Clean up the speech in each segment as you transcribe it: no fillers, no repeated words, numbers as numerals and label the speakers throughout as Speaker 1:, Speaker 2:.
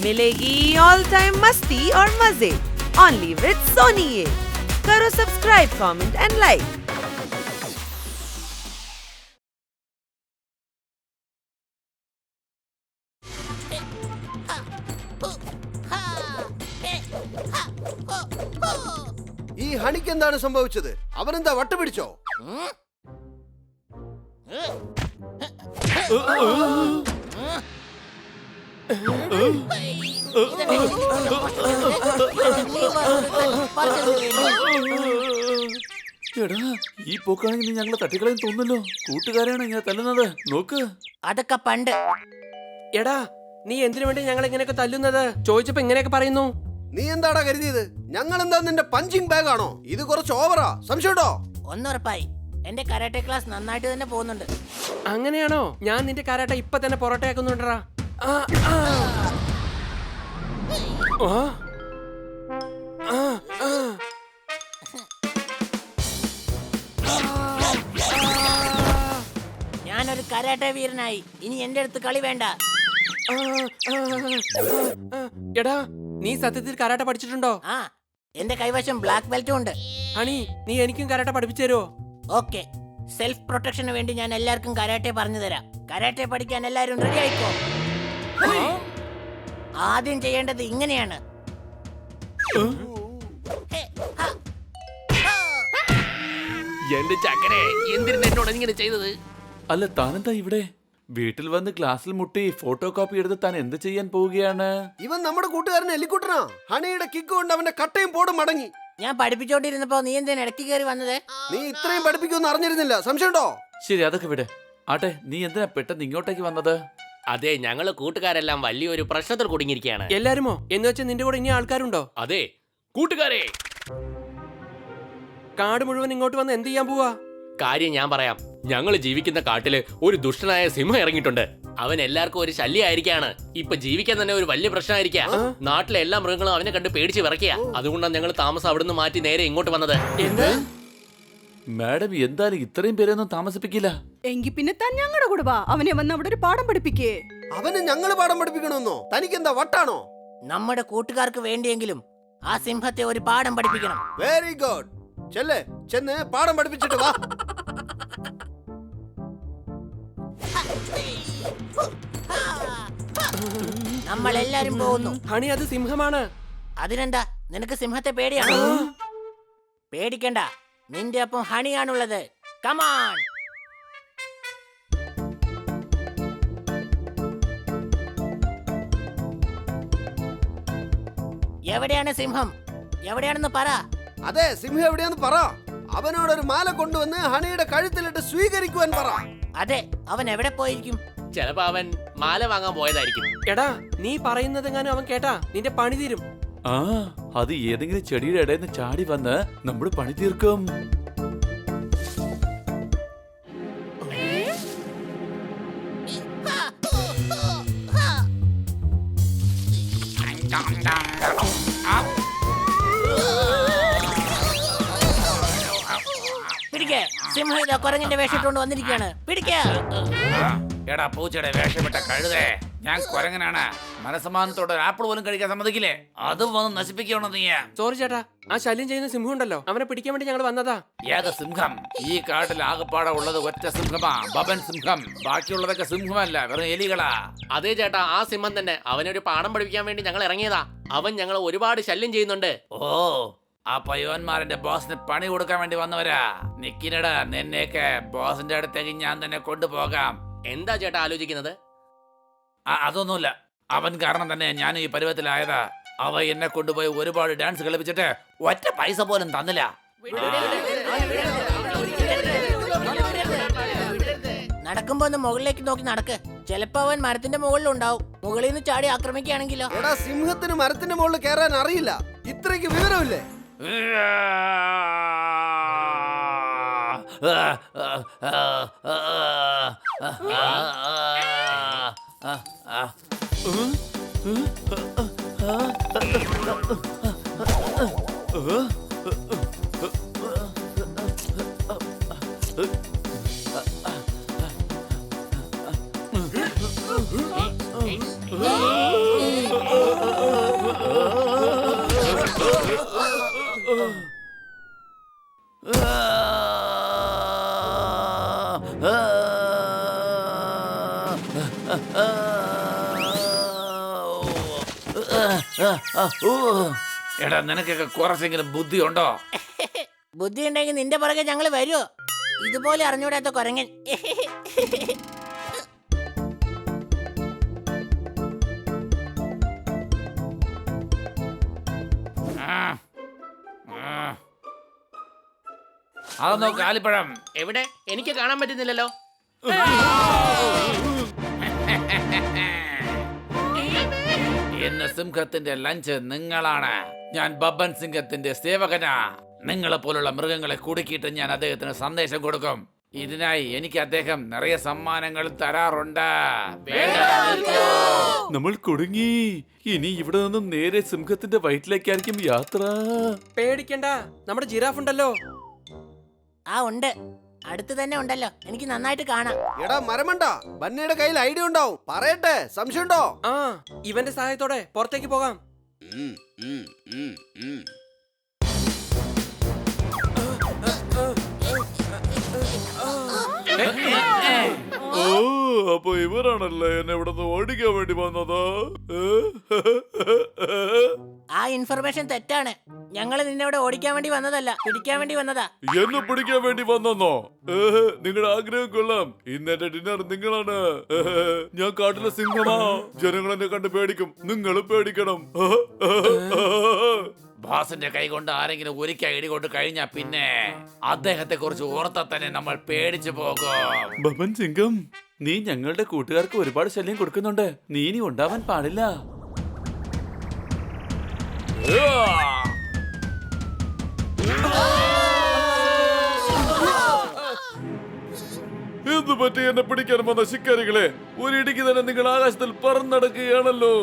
Speaker 1: मिलेगी all time मस्ती और मजे ओनली विद सोनी ये। करो सब्सक्राइब, कमेंट एंड लाइक।
Speaker 2: ഈ ഹണിക്ക് എന്താണ് സംഭവിച്ചത്? അവനെന്താ വട്ടുപിടിച്ചോ?
Speaker 3: എടാ, ഈ പോക്കാണെങ്കിൽ ഞങ്ങളെ തട്ടിക്കളയും തോന്നല്ലോ. കൂട്ടുകാരാണ് ഇങ്ങനെ തല്ലുന്നത്. നോക്ക്.
Speaker 4: അതൊക്കെ പണ്ട്.
Speaker 5: എടാ, നീ എന്തിനു വേണ്ടി ഞങ്ങൾ ഇങ്ങനെയൊക്കെ തല്ലുന്നത്? ചോദിച്ചപ്പോ ഇങ്ങനെയൊക്കെ പറയുന്നു.
Speaker 2: നീ എന്താടാ കരുതിയത്? ഞങ്ങൾ എന്താ നിന്റെ പഞ്ചിങ് ബാഗ് ആണോ? ഇത് കുറച്ച് ഓവറാ. സംശയമുണ്ടോ?
Speaker 4: ഒന്നുറപ്പായി, എന്റെ കരാട്ടെ ക്ലാസ് നന്നായിട്ട് തന്നെ പോകുന്നുണ്ട്.
Speaker 5: അങ്ങനെയാണോ? ഞാൻ നിന്റെ കാരാട്ട ഇപ്പൊ തന്നെ പൊറോട്ടയാക്കുന്നുണ്ടാ.
Speaker 4: ഞാനൊരു കരാട്ടെ വീരനായി. ഇനി എന്റെ അടുത്ത് കളി വേണ്ട.
Speaker 5: എടാ, നീ സത്യത്തിൽ കരാട്ട പഠിച്ചിട്ടുണ്ടോ?
Speaker 4: ആ, എന്റെ കൈവശം ബ്ലാക്ക് ബെൽറ്റും ഉണ്ട്.
Speaker 5: ഹണി, നീ എനിക്കും കരാട്ട പഠിപ്പിച്ചു തരുമോ?
Speaker 4: ഓക്കെ, സെൽഫ് പ്രൊട്ടക്ഷന് വേണ്ടി ഞാൻ എല്ലാവർക്കും കരാട്ടെ പറഞ്ഞു തരാം. കരാട്ടെ പഠിക്കാൻ എല്ലാരും റെഡി ആയിക്കോ. ആദ്യം ചെയ്യേണ്ടത് ഇങ്ങനെയാണ്.
Speaker 6: എന്റെ ചക്കരെ, എന്തിനാ എന്നോട് ഇങ്ങനെ ചെയ്തത്?
Speaker 3: അല്ല, താനെന്താ ഇവിടെ? വീട്ടിൽ വന്ന് ക്ലാസ്സിൽ മുട്ടി ഫോട്ടോ കോപ്പി എടുത്ത് താൻ എന്ത് ചെയ്യാൻ പോവുകയാണ്?
Speaker 2: ഇവൻ നമ്മുടെ കൂട്ടുകാരൻ എലിക്കുട്ടനാ. ഹണിയുടെ കിക്ക് കൊണ്ട് അവന്റെ കട്ടയും പോടും മടങ്ങി.
Speaker 4: ഞാൻ പഠിപ്പിച്ചോണ്ടിരുന്നപ്പോ നീ എന്തിനാ ഇടയ്ക്ക് കയറി വന്നത്?
Speaker 2: നീ ഇത്രയും പഠിപ്പിക്കുമെന്ന് അറിഞ്ഞിരുന്നില്ല. സംശയമുണ്ടോ?
Speaker 3: ശരി, അതൊക്കെ വിടെ. ആട്ടെ, നീ എന്തിനാ പെട്ടെന്ന് ഇങ്ങോട്ടേക്ക് വന്നത്?
Speaker 6: അതെ, ഞങ്ങള് കൂട്ടുകാരെല്ലാം വലിയൊരു പ്രശ്നത്തിൽ കുടുങ്ങിയിരിക്കുകയാണ്.
Speaker 5: എല്ലാരുമോ? എന്ന് വെച്ചാൽ നിന്റെ കൂടെ ഇനി ആൾക്കാരുണ്ടോ?
Speaker 6: അതെ കൂട്ടുകാരെ,
Speaker 5: കാട് മുഴുവൻ ഇങ്ങോട്ട് വന്ന് എന്ത് ചെയ്യാൻ പോവാ?
Speaker 6: കാര്യം ഞാൻ പറയാം. ഞങ്ങൾ ജീവിക്കുന്ന കാട്ടില് ഒരു ദുഷ്ടനായ സിംഹം ഇറങ്ങിയിട്ടുണ്ട്. അവൻ എല്ലാവർക്കും ഒരു ശല്യമായിരിക്കാണ്. ഇപ്പൊ ജീവിക്കാൻ തന്നെ ഒരു വലിയ പ്രശ്നമായിരിക്കാം. നാട്ടിലെ എല്ലാ മൃഗങ്ങളും അവനെ കണ്ട് പേടിച്ച് വിറക്കുക. അതുകൊണ്ടാണ് ഞങ്ങൾ താമസം അവിടുന്ന് മാറ്റി നേരെ ഇങ്ങോട്ട് വന്നത്.
Speaker 5: എന്ത്?
Speaker 3: മാഡം എന്തായാലും ഇത്രയും പേരൊന്നും താമസിപ്പിക്കില്ല.
Speaker 7: എങ്കി പിന്നെ താൻ ഞങ്ങളുടെ കൂടെ വാ. അവനെ വന്ന് അവിടെ ഒരു പാഠം പഠിപ്പിക്കേ.
Speaker 2: അവന് ഞങ്ങള് പാഠം പഠിപ്പിക്കണമെന്നോ? തനിക്കെന്താ വട്ടാണോ?
Speaker 4: നമ്മുടെ കൂട്ടുകാർക്ക് വേണ്ടിയെങ്കിലും ആ സിംഹത്തെ ഒരു പാഠം പഠിപ്പിക്കണം.
Speaker 2: Very good. ചെന്ന് പാഠം പഠിപ്പിച്ചിട്ട് വാ.
Speaker 4: നമ്മൾ എല്ലാരും പോകുന്നു.
Speaker 5: ഹണി, അത് സിംഹമാണ്.
Speaker 4: അതിനെന്താ, നിനക്ക് സിംഹത്തെ പേടിയാണോ? പേടിക്കണ്ട, നിന്റെ ഒപ്പം ഹണിയാണുള്ളത്. കമാൺ. എവിടെയാണ് സിംഹം? എവിടെയാണെന്ന് പറ.
Speaker 2: അതെ, സിംഹം എവിടെയാന്ന് പറ. അവനോടൊരു മാല കൊണ്ടുവന്ന് ഹണിയുടെ കഴുത്തിലിട്ട് സ്വീകരിക്കുവാൻ പറ.
Speaker 4: അതെ, അവൻ എവിടെ പോയിരിക്കും?
Speaker 6: ചിലപ്പോ അവൻ മാല വാങ്ങാൻ പോയതായിരിക്കും.
Speaker 5: എടാ, നീ പറയുന്നതെങ്ങാനും അവൻ കേട്ടാ നിന്റെ പണി തീരും.
Speaker 3: ആ, അത് ഏതെങ്കിലും ചെടിയുടെ ഇടയിൽ നിന്ന് ചാടി വന്ന് നമ്മുടെ പണി തീർക്കും.
Speaker 4: പിടിക്കേ, സിംഹം ഇതാ കുരങ്ങിന്റെ വേഷിട്ടുകൊണ്ട് വന്നിരിക്കുകയാണ്. പിടിക്കേ.
Speaker 8: എടാ പൂച്ചയുടെ വേഷമിട്ട കഴുതേ, ഞാൻ കുരങ്ങനാണ്. മനസമാനത്തോടെ ആപ്പിൾ പോലും കഴിക്കാൻ സമ്മതിക്കില്ലേ? അതും വന്ന് നശിപ്പിക്കണോ നീ?
Speaker 5: സോറി ചേട്ടാ, ആ ശല്യം ചെയ്യുന്ന സിംഹം ഉണ്ടല്ലോ, അവനെ പിടിക്കാൻ വേണ്ടി ഞങ്ങൾ വന്നതാ.
Speaker 8: ഏക സിംഹം? ഈ കാട്ടിൽ ആകപ്പാടെ ഉള്ളത് ഒറ്റ സിംഹമാ, ബബൻ സിംഹം. ബാക്കിയുള്ളതൊക്കെ സിംഹമല്ല, വെറും എലികളാ.
Speaker 6: അതേ ചേട്ടാ, ആ സിംഹം തന്നെ. അവനൊരു പാഠം പഠിപ്പിക്കാൻ വേണ്ടി ഞങ്ങൾ ഇറങ്ങിയതാ. അവൻ ഞങ്ങൾ ഒരുപാട് ശല്യം ചെയ്യുന്നുണ്ട്.
Speaker 8: ഓ, ആ പയ്യോന്മാരുടെ ബോസിന് പണി കൊടുക്കാൻ വേണ്ടി വന്നവരാ. നിക്കിനടാ, നിന്നെയൊക്കെ ബോസിന്റെ അടുത്തേക്ക് ഞാൻ തന്നെ കൊണ്ടുപോകാം.
Speaker 6: എന്താ ചേട്ടാ ആലോചിക്കുന്നത്?
Speaker 8: അതൊന്നുമില്ല, അവൻ കാരണം തന്നെ ഞാൻ ഈ പരുവത്തിലായതാ. അവ എന്നെ കൊണ്ടുപോയി ഒരുപാട് ഡാൻസ് കളിപ്പിച്ചിട്ട് ഒറ്റ പൈസ പോലും തന്നില്ല.
Speaker 4: നടക്കുമ്പോ ഒന്ന് മുകളിലേക്ക് നോക്കി നടക്ക്. ചിലപ്പോ അവൻ മരത്തിന്റെ മുകളിലുണ്ടാവും. മുകളിൽ നിന്ന് ചാടി ആക്രമിക്കുകയാണെങ്കിലോ?
Speaker 2: എടാ, സിംഹത്തിന് മരത്തിന്റെ മുകളിൽ കയറാൻ അറിയില്ല. ഇത്രയ്ക്ക് വിവരമില്ലേ?
Speaker 8: എടാ നിനക്കൊക്കെ കുറച്ചെങ്കിലും ബുദ്ധിയുണ്ടോ?
Speaker 4: ബുദ്ധി ഉണ്ടെങ്കിൽ നിന്റെ പുറകെ ഞങ്ങൾ വരുമോ? ഇതുപോലെ അറിഞ്ഞൂടാത്ത കൊരങ്ങൻ.
Speaker 8: അതൊന്നോ കാലിപ്പഴം.
Speaker 6: എവിടെ? എനിക്ക് കാണാൻ പറ്റുന്നില്ലല്ലോ.
Speaker 8: ഇന്ന് സിംഹത്തിന്റെ ലഞ്ച് നിങ്ങളാണ്. ഞാൻ ബബ്ബൻ സിംഹത്തിന്റെ സേവകനാ. നിങ്ങളെ പോലുള്ള മൃഗങ്ങളെ കുടുക്കിയിട്ട് ഞാൻ അദ്ദേഹത്തിന് സന്ദേശം കൊടുക്കും. ഇതിനായി എനിക്ക് അദ്ദേഹം നിറയെ സമ്മാനങ്ങൾ തരാറുണ്ട്.
Speaker 3: നമ്മൾ കുടുങ്ങി. ഇനി ഇവിടെ നിന്നും നേരെ സിംഹത്തിന്റെ വയറ്റിലേക്കായിരിക്കും യാത്ര.
Speaker 5: പേടിക്കണ്ട, നമ്മുടെ ജിറാഫ് ഉണ്ടല്ലോ.
Speaker 4: ആ ഉണ്ട്, അടുത്ത് തന്നെ ഉണ്ടല്ലോ. എനിക്ക് നന്നായിട്ട് കാണാം.
Speaker 2: എടാ മരമണ്ട, ബന്നയുടെ കയ്യിൽ ഐഡിയ ഉണ്ടാവും. പറയട്ടെ, സംശയമുണ്ടോ?
Speaker 5: ആ, ഇവന്റെ സഹായത്തോടെ പുറത്തേക്ക് പോകാം.
Speaker 3: ഓ, അപ്പൊ ഇവരാണല്ലേ എന്നെ ഇവിടെ നിന്ന് ഓടിക്കാൻ വേണ്ടി വന്നത്.
Speaker 4: ആ ഇൻഫർമേഷൻ തെറ്റാണ്. ഞങ്ങൾ നിന്നെ ഇവിടെ ഓടിക്കാൻ വേണ്ടി വന്നതല്ല, പിടിക്കാൻ വേണ്ടി വന്നതാ.
Speaker 3: എന്നെ പിടിക്കാൻ വേണ്ടി വന്നോ? നിങ്ങളുടെ ആഗ്രഹം കൊള്ളാം. ഇന്ന് എന്റെ ഡിന്നർ നിങ്ങളാണ്. ഞാൻ കാട്ടിലെ സിംഹമാ. ജനങ്ങൾ എന്നെ കണ്ട് പേടിക്കും. നിങ്ങൾ പേടിക്കണം.
Speaker 8: ബോസിന്റെ കൈ കൊണ്ട് ആരെങ്കിലും ഒരിക്കൽ ഇടി കൊണ്ട് കഴിഞ്ഞാ പിന്നെ അദ്ദേഹത്തെ കുറിച്ച് ഓർത്താ തന്നെ നമ്മൾ പേടിച്ചു പോകും.
Speaker 3: ബബൻ സിംഗം, നീ ഞങ്ങളുടെ കൂട്ടുകാർക്ക് ഒരുപാട് ശല്യം കൊടുക്കുന്നുണ്ട്. നീ ഇനി ഉണ്ടാവാൻ പാടില്ല. എന്തു പറ്റി എന്നെ പിടിക്കാൻ വന്ന ശിക്കാരികളെ? ഒരിടിക്ക് തന്നെ നിങ്ങൾ ആകാശത്തിൽ പറന്നടക്കുകയാണല്ലോ.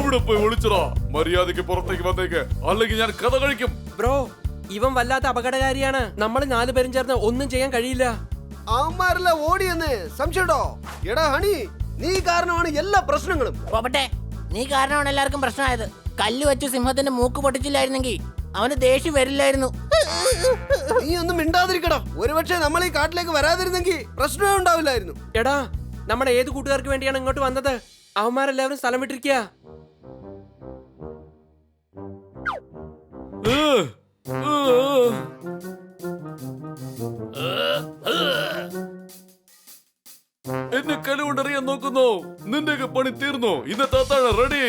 Speaker 3: ഇവിടെ പോയി ഒളിച്ചടാ. മര്യാദക്ക് പുറത്തേക്ക് വന്നേക്ക്, അല്ലെങ്കിൽ ഞാൻ കഥ കഴിക്കും.
Speaker 5: ബ്രോ, ഇവൻ വല്ലാത്ത അപകടകാരിയാണ്. നമ്മൾ 4 പേരും ചേർന്ന് ഒന്നും ചെയ്യാൻ കഴിയില്ല.
Speaker 2: അവന്മാരെല്ലാം ഓടിയെന്ന് സംശയമുണ്ടോ? എടാ ഹണി, നീ കാരണമാണ് എല്ലാ പ്രശ്നങ്ങളും.
Speaker 4: പോപട്ടെ, നീ കാരണമാണ് എല്ലാവർക്കും പ്രശ്നമായത്. കല്ല് വെച്ച് സിംഹത്തിന്റെ മൂക്ക് പൊട്ടിച്ചില്ലായിരുന്നെങ്കിൽ അവന് ദേഷ്യം വരില്ലായിരുന്നു.
Speaker 2: നീ ഒന്നും മിണ്ടാതിരിക്കടാ. ഒരുപക്ഷെ നമ്മൾ ഈ കാട്ടിലേക്ക് വരാതിരുന്നെങ്കിൽ പ്രശ്നമേ ഉണ്ടാവില്ലായിരുന്നു.
Speaker 5: എടാ, നമ്മുടെ ഏത് കൂട്ടുകാർക്ക് വേണ്ടിയാണ് ഇങ്ങോട്ട് വന്നത്? അവന്മാരെല്ലാവരും സ്ഥലം വിട്ടിരിക്കുക.
Speaker 3: എന്നെ കല കൊണ്ടറിയാൻ നോക്കുന്നു. നിന്റെയൊക്കെ പണി തീർന്നു. ഇന്നത്തെ അത്താഴം റെഡി.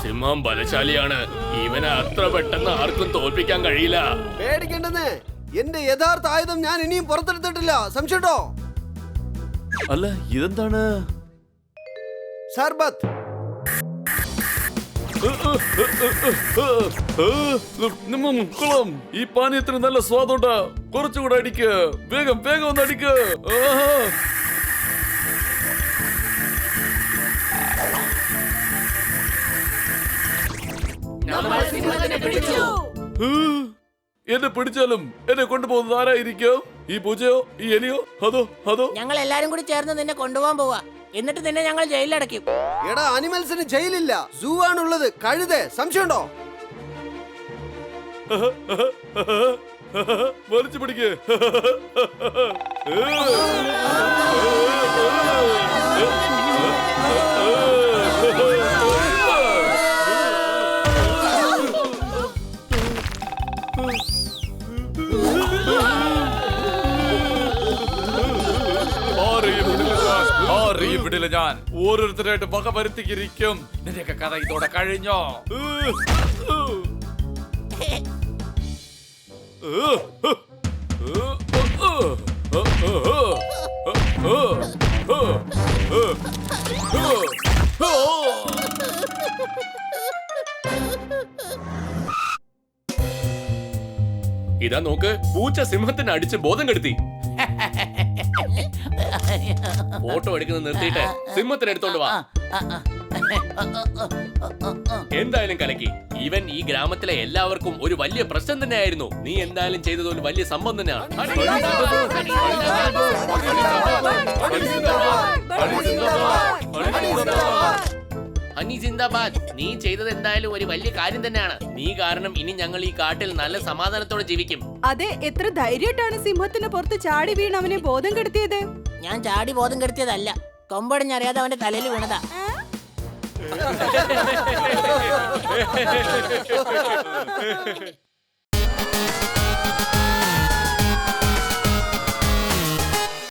Speaker 6: സിംഹം ബലശാലിയാണ്. ഇവനെ അത്ര പെട്ടെന്ന് ആർക്കും തോൽപ്പിക്കാൻ കഴിയില്ല.
Speaker 2: പേടിക്കേണ്ടെന്ന്. എന്റെ യഥാർത്ഥ ആയുധം ഞാൻ ഇനിയും പുറത്തെടുത്തിട്ടില്ല. സംശയമുണ്ടോ?
Speaker 3: അല്ല, ഇതെന്താണ്?
Speaker 2: സർബത്ത്.
Speaker 3: കൊള്ളാം. ഈ പാനീയത്തിന് നല്ല സ്വാദുണ്ട്. കുറച്ചുകൂടെ അടിക്ക്. വേഗം വേഗം ഒന്ന് അടിക്ക്. എന്നെ പിടിച്ചാലും എന്നെ കൊണ്ടുപോകുന്നത് ആരായിരിക്കും? ഈ പൂജയോ ഈ എലിയോ? അതോ
Speaker 4: ഞങ്ങൾ എല്ലാരും കൂടി ചേർന്ന് നിന്നെ കൊണ്ടുപോകാൻ പോവാ. എന്നിട്ട് നിന്നെ ഞങ്ങൾ ജയിലിലടയ്ക്കും.
Speaker 2: എടാ, അനിമൽസിന് ജയിലില്ല, സൂ ആണുള്ളത്. കഴുത. സംശയമുണ്ടോ?
Speaker 3: വലിച്ചു പിടിക്ക്.
Speaker 8: ആരെയും വിടില്ല ഞാൻ. ഓരോരുത്തരായിട്ട് വക വരുത്തിയിരിക്കും. നിന്റെയൊക്കെ കഥ ഇതോടെ കഴിഞ്ഞോ?
Speaker 6: ഇതാ നോക്ക്, പൂച്ച സിംഹത്തിന് അടിച്ച് ബോധം കെടുത്തി. ഫോട്ടോ എടുക്കുന്നത് നിർത്തിയിട്ട് സിംഹത്തിന് എടുത്തോണ്ട് വാ. എന്തായാലും കലക്കി. ഇവൻ ഈ ഗ്രാമത്തിലെ എല്ലാവർക്കും ഒരു വലിയ പ്രശ്നം തന്നെയായിരുന്നു. നീ എന്തായാലും ചെയ്തത് ഒരു വലിയ സംഭവം തന്നെയാണ്. ഹണി ജിന്ദാബാദ്. നീ ചെയ്തത് എന്തായാലും ഒരു വലിയ കാര്യം തന്നെയാണ്. നീ കാരണം ഇനി ഞങ്ങൾ ഈ കാട്ടിൽ നല്ല സമാധാനത്തോടെ ജീവിക്കും.
Speaker 7: അതെ, എത്ര ധൈര്യമായിട്ടാണ് സിംഹത്തിന് പുറത്ത് ചാടി വീണ് അവനെ ബോധം കെടുത്തിയത്.
Speaker 4: ഞാൻ ചാടി ബോധം കെടുത്തിയതല്ല, കൊമ്പടിഞ്ഞറിയാതെ അവന്റെ തലയിൽ വീണതാ.